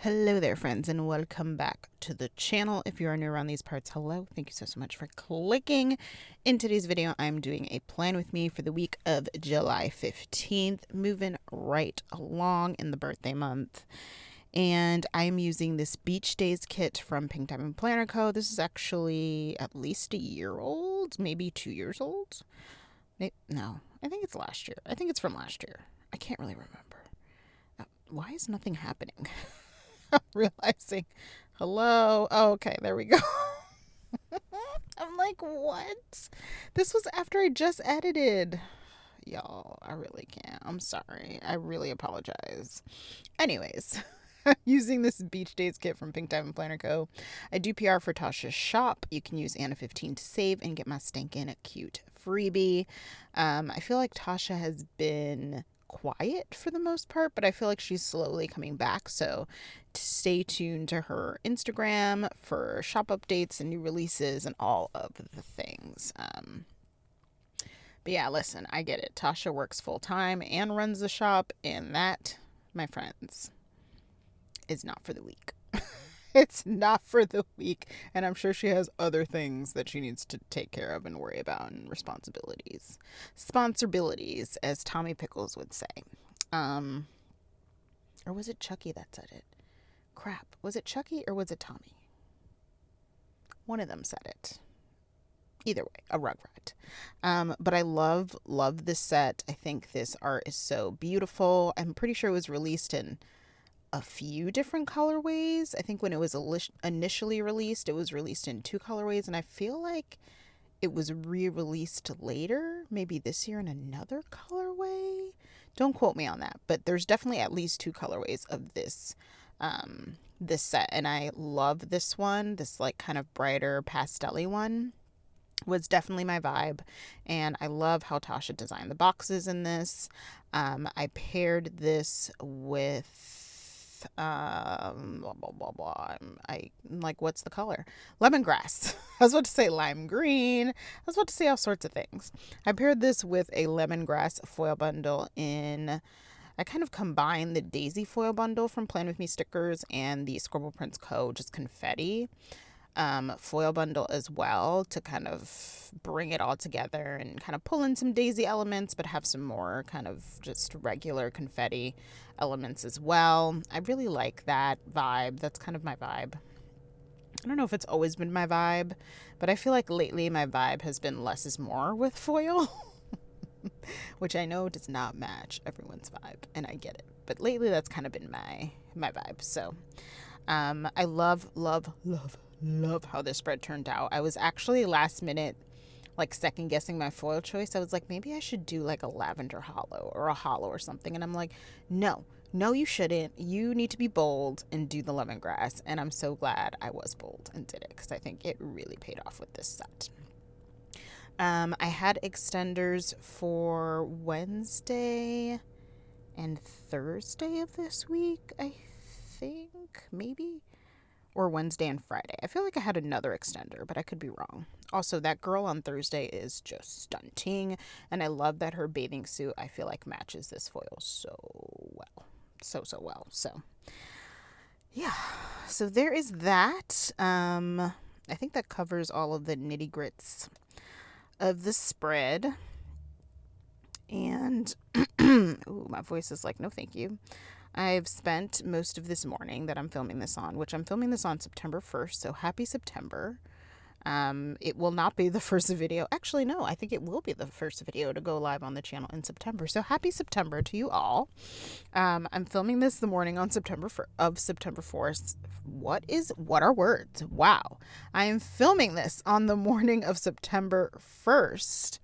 Hello there, friends, and welcome back to the channel. If you are new around these parts, hello. Thank you so much for clicking. In today's video, I'm doing a plan with me for the week of July 15th, moving right along in the birthday month. And I'm using this Beach Daze kit from Pink Diamond Planner Co. This is actually at least a year old, maybe 2 years old. No, I think it's last year. I think it's from last year. I can't really remember. Why is nothing happening? I'm realizing. Hello. Oh, okay, there we go. I'm like, what? This was after I just edited. Y'all, I really can't. I'm sorry. I really apologize. Anyways, using this Beach Daze kit from Pink Diamond Planner Co. I do PR for Tasha's shop. You can use Anna15 to save and get my stinking cute freebie. I feel like Tasha has been quiet for the most part, but I feel like she's slowly coming back, so stay tuned to her Instagram for shop updates and new releases and all of the things. But yeah, listen, I get it. Tasha works full time and runs the shop, and that, my friends, is not for the weak. It's not for the weak, and I'm sure she has other things that she needs to take care of and worry about, and responsibilities. Sponsorbilities, as Tommy Pickles would say. Or was it Chucky that said it? Crap. Was it Chucky or was it Tommy? One of them said it. Either way, a Rugrat. But I love this set. I think this art is so beautiful. I'm pretty sure it was released in a few different colorways. I think when it was initially released, it was released in 2 colorways, and I feel like it was re-released later, maybe this year in another colorway. Don't quote me on that, but there's definitely at least 2 colorways of this this set, and I love this one. This like kind of brighter pastel-y one was definitely my vibe, and I love how Tasha designed the boxes in this. I paired this with blah blah blah blah. I like, what's the color? Lemongrass. I was about to say lime green. I was about to say all sorts of things. I paired this with a lemongrass foil bundle in. I kind of combined the Daisy foil bundle from Plan With Me stickers and the Scribble Prints Co. just confetti foil bundle as well, to kind of bring it all together and kind of pull in some Daisy elements, but have some more kind of just regular confetti elements as well. I really like that vibe. That's kind of my vibe. I don't know if it's always been my vibe, but I feel like lately my vibe has been less is more with foil. Which I know does not match everyone's vibe, and I get it. But lately that's kind of been my vibe. So I love how this spread turned out. I was actually last minute like second guessing my foil choice. I was like, maybe I should do like a lavender hollow or a hollow or something. And I'm like, no, you shouldn't. You need to be bold and do the lemongrass. And I'm so glad I was bold and did it, because I think it really paid off with this set. I had extenders for Wednesday and Thursday of this week, I think, maybe, or Wednesday and Friday. I feel like I had another extender, but I could be wrong. Also, that girl on Thursday is just stunting, and I love that her bathing suit, I feel like, matches this foil so well. So well. So, yeah. So there is that. I think that covers all of the nitty grits of the spread. And ooh, my voice is like, no thank you. I've spent most of this morning that I'm filming this on, which I'm filming this on September 1st, so happy September. It will not be the first video. Actually, no, I think it will be the first video to go live on the channel in September. So happy September to you all. I'm filming this the morning on September 4th. What are words? Wow. I am filming this on the morning of September 1st.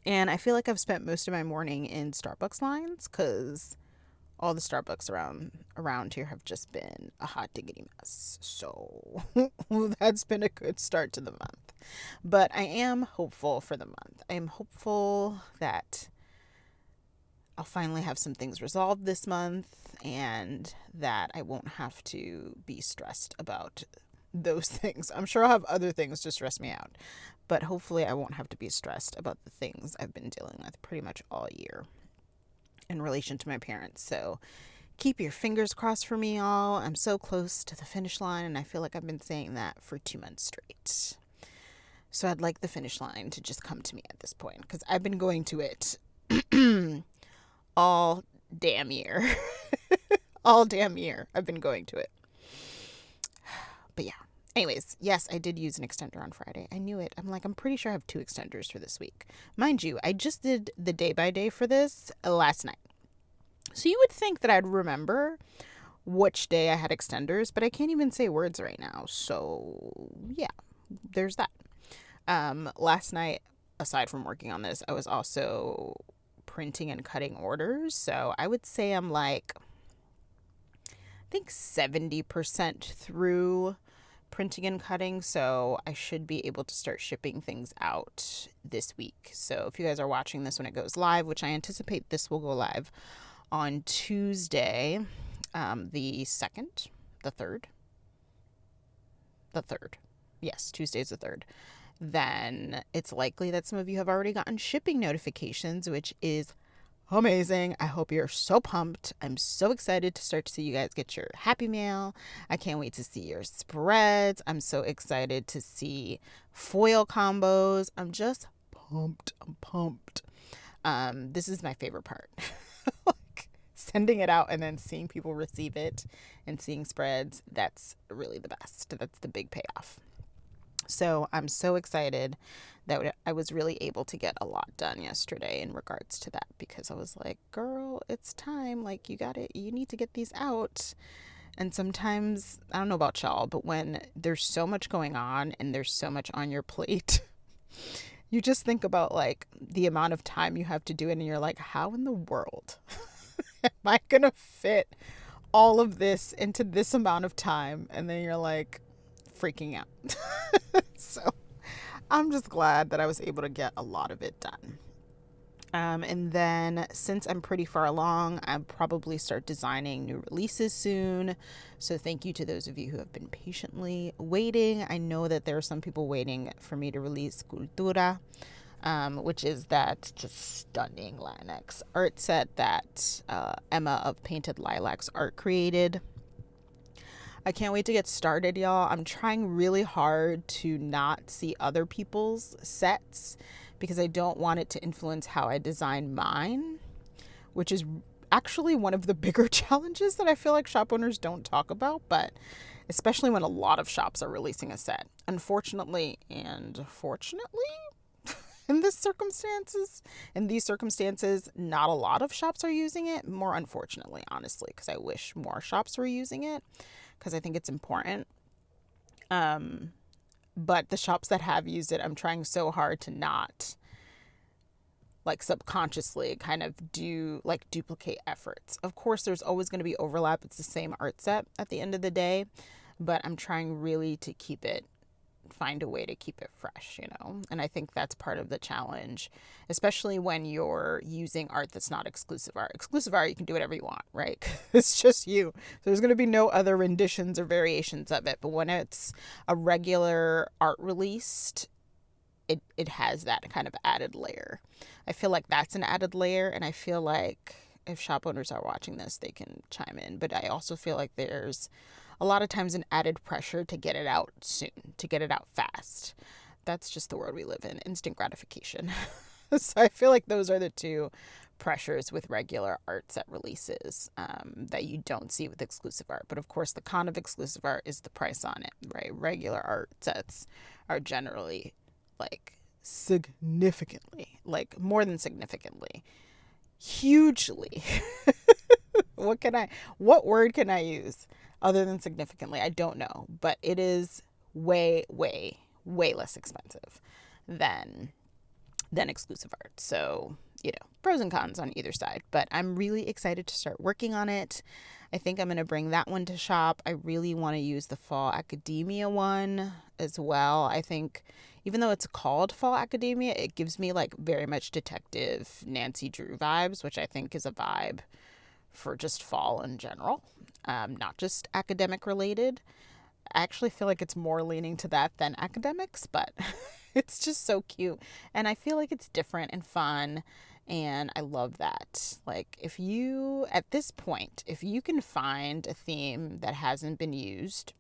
And I feel like I've spent most of my morning in Starbucks lines, because all the Starbucks around here have just been a hot diggity mess. So that's been a good start to the month. But I am hopeful for the month. I am hopeful that I'll finally have some things resolved this month, and that I won't have to be stressed about those things. I'm sure I'll have other things to stress me out, but hopefully I won't have to be stressed about the things I've been dealing with pretty much all year in relation to my parents. So Keep your fingers crossed for me, y'all. I'm so close to the finish line, and I feel like I've been saying that for 2 months straight. So I'd like the finish line to just come to me at this point, because I've been going to it all damn year. All damn year I've been going to it. But yeah. Anyways, yes, I did use an extender on Friday. I knew it. I'm pretty sure I have 2 extenders for this week. Mind you, I just did the day by day for this last night. So you would think that I'd remember which day I had extenders, but I can't even say words right now. So yeah, there's that. Last night, aside from working on this, I was also printing and cutting orders. So I would say I'm like, I think 70% through printing and cutting. So I should be able to start shipping things out this week. So if you guys are watching this when it goes live, which I anticipate this will go live on Tuesday, the 2nd, the 3rd. Yes, Tuesday's the 3rd. Then it's likely that some of you have already gotten shipping notifications, which is amazing. I hope you're so pumped. I'm so excited to start to see you guys get your Happy Mail. I can't wait to see your spreads. I'm so excited to see foil combos. I'm just pumped. I'm pumped. This is my favorite part. Sending it out and then seeing people receive it and seeing spreads, that's really the best. That's the big payoff. So I'm so excited that I was really able to get a lot done yesterday in regards to that, because I was like, girl, it's time. Like, you need to get these out. And sometimes, I don't know about y'all, but when there's so much going on and there's so much on your plate, you just think about like the amount of time you have to do it, and you're like, how in the world am I gonna fit all of this into this amount of time? And then you're like freaking out. So I'm just glad that I was able to get a lot of it done. And then since I'm pretty far along, I'll probably start designing new releases soon. So thank you to those of you who have been patiently waiting. I know that there are some people waiting for me to release Cultura, which is that just stunning Latinx art set that Emma of Painted Lilacs Art created. I can't wait to get started, y'all. I'm trying really hard to not see other people's sets because I don't want it to influence how I design mine, which is actually one of the bigger challenges that I feel like shop owners don't talk about, but especially when a lot of shops are releasing a set. Unfortunately and fortunately, in these circumstances, not a lot of shops are using it. More unfortunately, honestly, because I wish more shops were using it, because I think it's important. But the shops that have used it, I'm trying so hard to not like subconsciously kind of duplicate efforts. Of course, there's always going to be overlap. It's the same art set at the end of the day, but I'm trying really to find a way to keep it fresh, and I think that's part of the challenge, especially when you're using art that's not exclusive art. Exclusive art, you can do whatever you want, right? It's just you. So there's going to be no other renditions or variations of it. But when it's a regular art released, it has that kind of added layer. I feel like that's an added layer, and I feel like if shop owners are watching this, they can chime in. But I also feel like there's a lot of times an added pressure to get it out soon, to get it out fast. That's just the world we live in, instant gratification. So I feel like those are the two pressures with regular art set releases that you don't see with exclusive art. But of course, the con of exclusive art is the price on it, right? Regular art sets are generally like significantly, like more than significantly, hugely. What word can I use other than significantly? I don't know, but it is way, way, way less expensive than exclusive art. So, pros and cons on either side, but I'm really excited to start working on it. I think I'm going to bring that one to shop. I really want to use the Fall Academia one as well. I think even though it's called Fall Academia, it gives me like very much Detective Nancy Drew vibes, which I think is a vibe for just fall in general, not just academic related. I actually feel like it's more leaning to that than academics, but it's just so cute. And I feel like it's different and fun. And I love that. Like, if you, at this point, if you can find a theme that hasn't been used,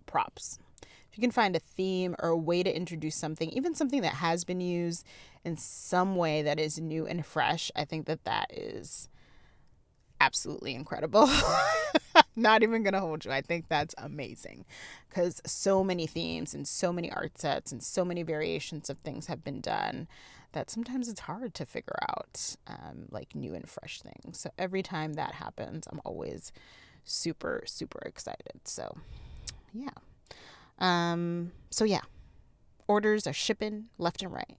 props. If you can find a theme or a way to introduce something, even something that has been used in some way that is new and fresh, I think that that is absolutely incredible. Not even gonna hold you. I think that's amazing, because so many themes and so many art sets and so many variations of things have been done that sometimes it's hard to figure out like new and fresh things. So every time that happens, I'm always super, super excited. So yeah. So yeah, orders are shipping left and right.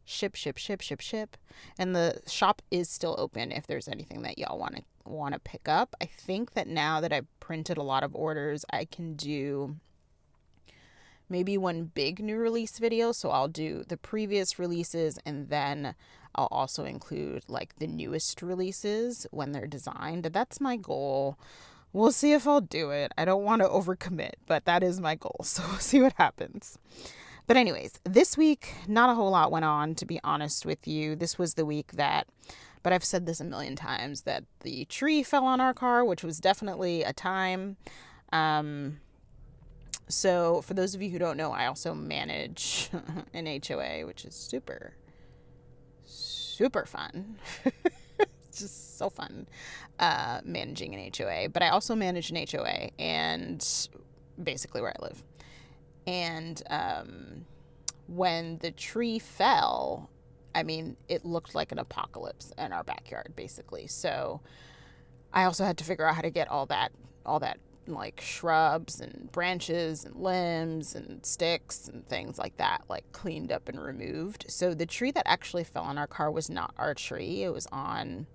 Ship, ship, ship, ship, ship. And the shop is still open if there's anything that y'all want to pick up. I think that now that I've printed a lot of orders, I can do maybe one big new release video. So I'll do the previous releases, and then I'll also include like the newest releases when they're designed. That's my goal. We'll see if I'll do it. I don't want to overcommit, but that is my goal. So we'll see what happens. But anyways, this week, not a whole lot went on, to be honest with you. This was the week that, but I've said this a million times, that the tree fell on our car, which was definitely a time. So for those of you who don't know, I also manage an HOA, which is super, super fun. It's just so fun managing an HOA. But I also manage an HOA, and basically where I live. And when the tree fell, I mean, it looked like an apocalypse in our backyard, basically. So I also had to figure out how to get all that like shrubs and branches and limbs and sticks and things like that, like cleaned up and removed. So the tree that actually fell on our car was not our tree. It was on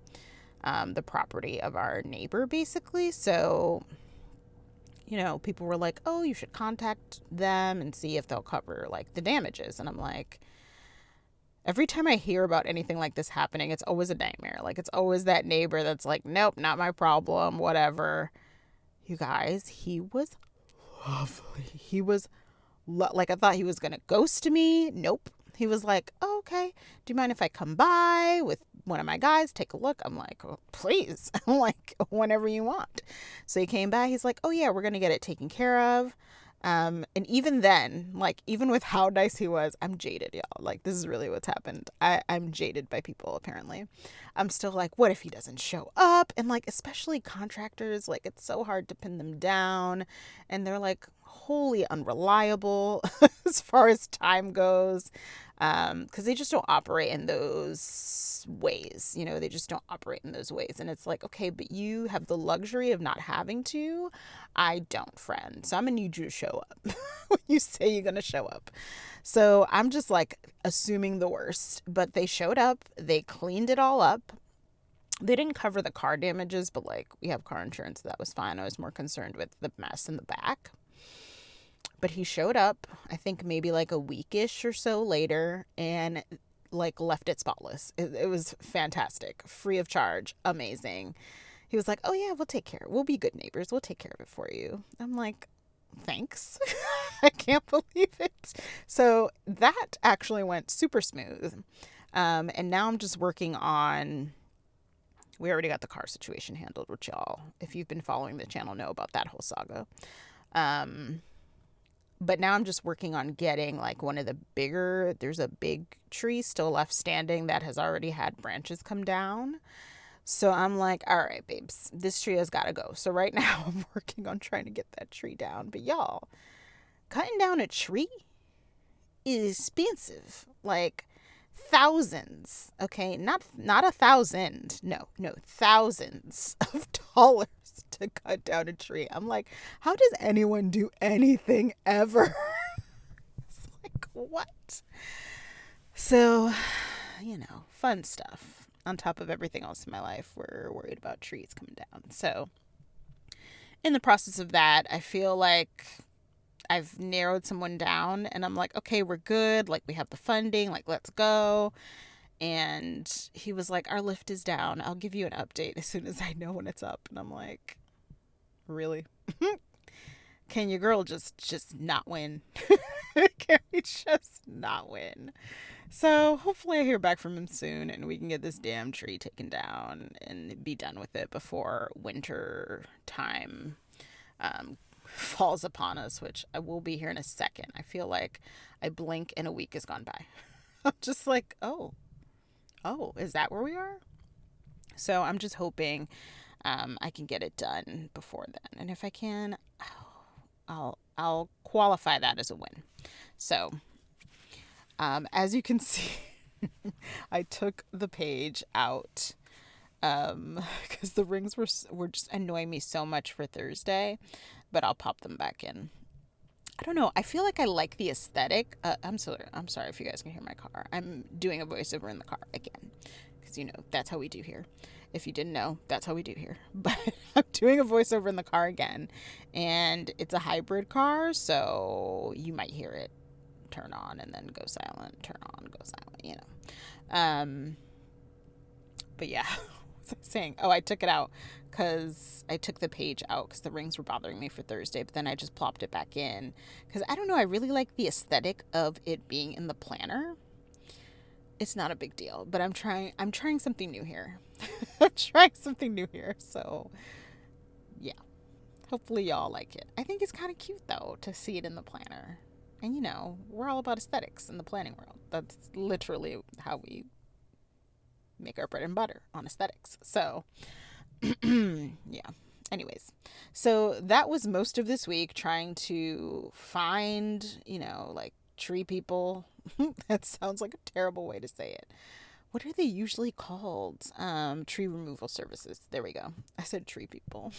the property of our neighbor, basically. So, you know, people were like, oh, you should contact them and see if they'll cover like the damages. And I'm like, every time I hear about anything like this happening, it's always a nightmare. Like, it's always that neighbor that's like, nope, not my problem, whatever. You guys, he was lovely. He was like, I thought he was going to ghost me. Nope. He was like, oh, okay, do you mind if I come by with one of my guys, take a look? I'm like, oh, please. I'm like, whenever you want. So he came by. He's like, oh, yeah, we're going to get it taken care of. And even then, like, even with how nice he was, I'm jaded, y'all. Like, this is really what's happened. I'm jaded by people, apparently. I'm still like, what if he doesn't show up? And, like, especially contractors, like, it's so hard to pin them down. And they're, like, wholly unreliable as far as time goes. Because they just don't operate in those ways. You know, they just don't operate in those ways. And it's like, okay, but you have the luxury of not having to. I don't, friend. So I'm going to need you to show up when you say you're going to show up. So I'm just like assuming the worst. But they showed up. They cleaned it all up. They didn't cover the car damages, but like we have car insurance. So that was fine. I was more concerned with the mess in the back. But he showed up, I think maybe like a weekish or so later, and like left it spotless. It was fantastic. Free of charge. Amazing. He was like, oh yeah, we'll take care. We'll be good neighbors. We'll take care of it for you. I'm like, thanks. I can't believe it. So that actually went super smooth. And now I'm just working on, we already got the car situation handled, which y'all, if you've been following the channel, know about that whole saga. But now I'm just working on getting like one of the bigger, there's a big tree still left standing that has already had branches come down. So I'm like, all right, babes, this tree has got to go. So right now I'm working on trying to get that tree down. But y'all, cutting down a tree is expensive. Like thousands, okay? Not 1,000. No, thousands of dollars to cut down a tree. I'm like, how does anyone do anything ever? It's like, what? So, you know, fun stuff. On top of everything else in my life, we're worried about trees coming down. So, in the process of that, I feel like I've narrowed someone down, and I'm like, okay, we're good. Like, we have the funding. Like, let's go. And he was like, our lift is down. I'll give you an update as soon as I know when it's up. And I'm like, really? Can your girl just not win? Can we just not win? So hopefully I hear back from him soon and we can get this damn tree taken down and be done with it before winter time falls upon us, which I will be here in a second. I feel like I blink and a week has gone by. I'm just like, oh, is that where we are? So I'm just hoping I can get it done before then. And if I can, I'll qualify that as a win. So as you can see, I took the page out because the rings were just annoying me so much for Thursday, but I'll pop them back in. I don't know. I feel like I like the aesthetic. I'm sorry if you guys can hear my car. I'm doing a voiceover in the car again because that's how we do here. If you didn't know, that's how we do here. But I'm doing a voiceover in the car again, and it's a hybrid car, so you might hear it turn on and then go silent, turn on, go silent, But yeah, what was I saying? Oh, I took it out because I took the page out because the rings were bothering me for Thursday, but then I just plopped it back in because I don't know, I really like the aesthetic of it being in the planner. It's not a big deal, but I'm trying something new here. I'm trying something new here, so yeah. Hopefully y'all like it. I think it's kind of cute though to see it in the planner. And we're all about aesthetics in the planning world. That's literally how we make our bread and butter, on aesthetics. So, yeah. Anyways, so that was most of this week trying to find, like tree people. That sounds like a terrible way to say it. What are they usually called? Tree removal services. There we go. I said tree people.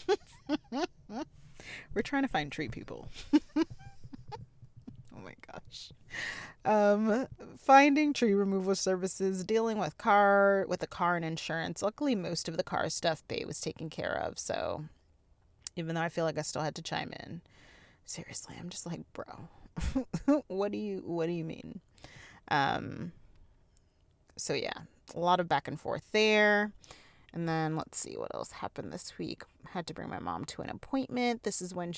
We're trying to find tree people. Oh my gosh. Finding tree removal services, dealing with the car and insurance. Luckily, most of the car stuff Bay was taken care of. So even though I feel like I still had to chime in, seriously, I'm just like, bro, what do you mean? So yeah, a lot of back and forth there. And then let's see what else happened this week. I had to bring my mom to an appointment. This is when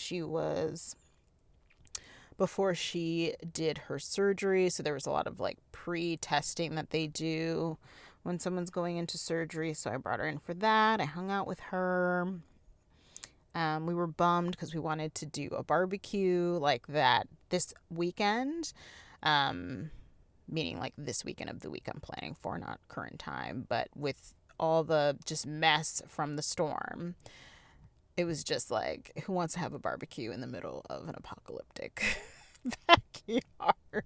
before she did her surgery. So there was a lot of like pre-testing that they do when someone's going into surgery. So I brought her in for that. I hung out with her. We were bummed because we wanted to do a barbecue like that this weekend. Meaning like this weekend of the week I'm planning for, not current time. But with all the just mess from the storm, it was just like, who wants to have a barbecue in the middle of an apocalyptic backyard?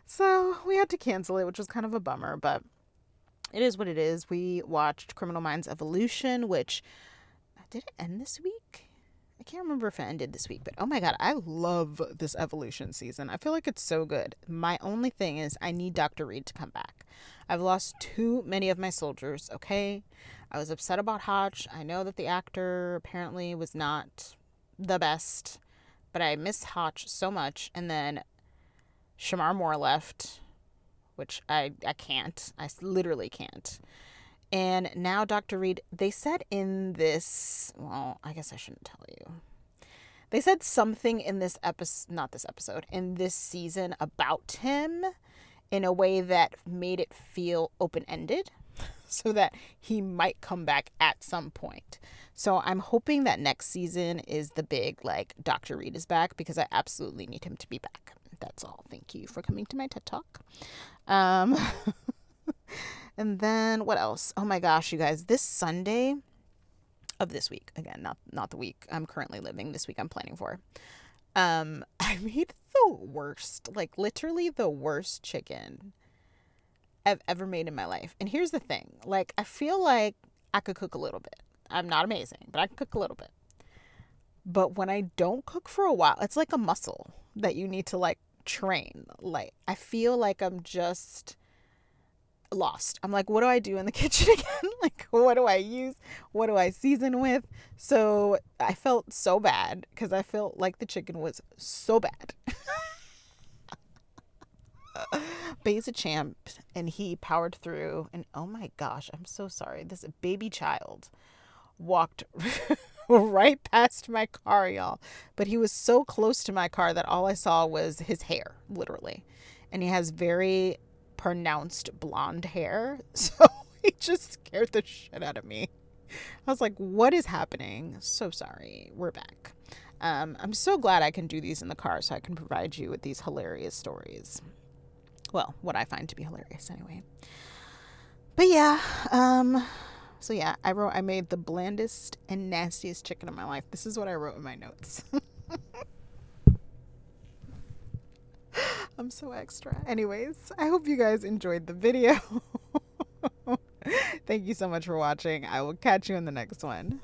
So we had to cancel it, which was kind of a bummer, but it is what it is. We watched Criminal Minds Evolution, which did it end this week? I can't remember if it ended this week, but oh my god, I love this Evolution season. I feel like it's so good. My only thing is I need Dr. Reed to come back. I've lost too many of my soldiers, okay? I was upset about Hotch. I know that the actor apparently was not the best, but I miss Hotch so much. And then Shamar Moore left, which I can't. I literally can't. And now Dr. Reed, they said in this, well, I guess I shouldn't tell you. They said something in this episode, not this episode, in this season about him in a way that made it feel open-ended so that he might come back at some point. So I'm hoping that next season is the big, like, Dr. Reed is back because I absolutely need him to be back. That's all. Thank you for coming to my TED Talk. And then what else? Oh my gosh, you guys, this Sunday of this week, again, not the week I'm currently living, this week I'm planning for. I made the worst, like literally the worst chicken I've ever made in my life. And here's the thing, like I feel like I could cook a little bit. I'm not amazing, but I can cook a little bit. But when I don't cook for a while, it's like a muscle that you need to like train. Like I feel like I'm just lost. I'm like, what do I do in the kitchen again? Like, what do I use? What do I season with? So I felt so bad because I felt like the chicken was so bad. But he's a champ and he powered through. And oh my gosh, I'm so sorry. This baby child walked right past my car, y'all. But he was so close to my car that all I saw was his hair, literally. And he has very pronounced blonde hair. So he just scared the shit out of me. I was like, what is happening? So sorry. We're back. I'm so glad I can do these in the car so I can provide you with these hilarious stories. Well, what I find to be hilarious anyway. But yeah, so yeah, I made the blandest and nastiest chicken of my life. This is what I wrote in my notes. I'm so extra. Anyways, I hope you guys enjoyed the video. Thank you so much for watching. I will catch you in the next one.